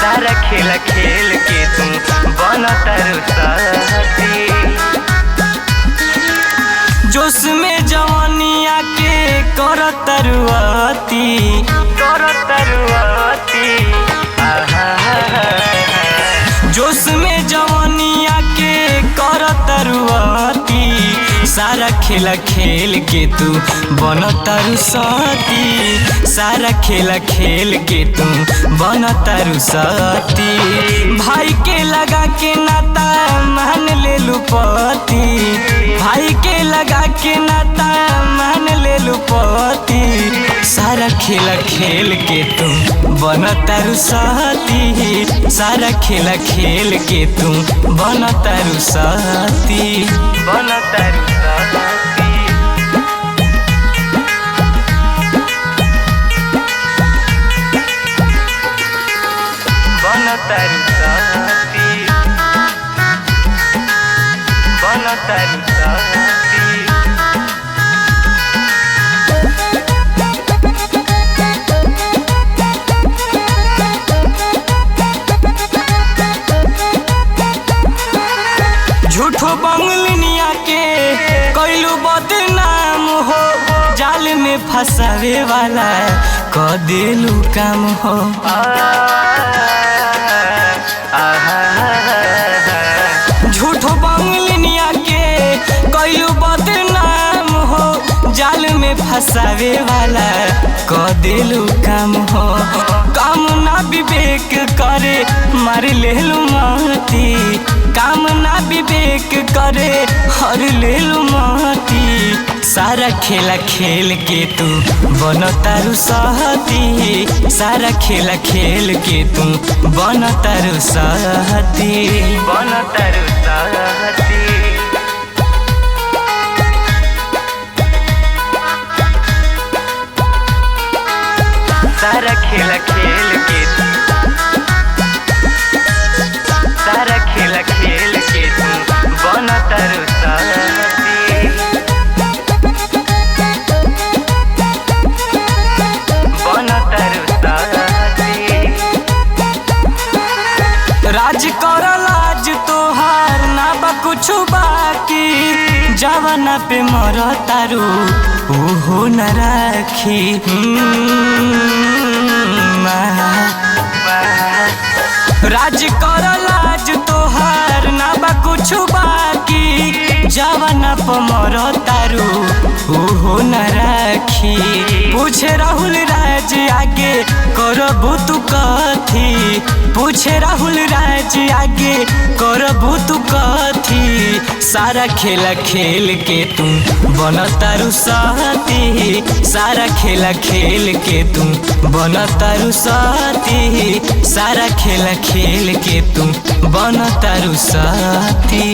सारा खेल खेल के तुम बन तारू साथी। जोश में जवानिया के कर तरुआती जोश में जवानिया के कर तरुआती। सारा खेला खेल के तू बन तारू साथी। सारा खेला खेल के तू बन तारू साथी। भाई के लगा के नाता मान ले लू पति। भाई के लगा के नाता मान ले लू पति। सारा खेला खेल के तू बन तारू साथी। सारा खेला खेल के तू बन तारू साथी। बन तारू साथी। बन तारू साथी। बन तारू साथी। झूठो बंगलिनिया के कैलू बदनाम हो। जाल में फंसावे वाला क देलू काम हो। झूठो बंगलिनिया के कैलू बदनाम हो। जाल में फंसावे वाला क देलू काम हो। काम ना विवेक करे मार लेलू माटी। काम ना विवेक करे हर लेलू माटी। सारा खेला खेल के तू बन तारू साथी। सारा खेला खेल के तू बन तारू साथी। बन तारू साथी। सारा खेला खेल के सारा खेला खेल के तू बन तारू साथी। बन तारू साथी। राज कर लाज तोहार ना बा कुछु बाकी। जवाना पे मर तारू ओहो न राखी। राज कर लाज तोहार ना बा कुछु बाकी। जवाना पे मर तारू ओहो न राखी। पूछे राहुल राज आगे करबू तू कथी। पूछे राहुल राज आगे करबू तू कथी। सारा खेला खेल के तू बन तारू साथी। सारा खेला खेल के तू बन तारू साथी। सारा खेला खेल के तू बन तारू साथी।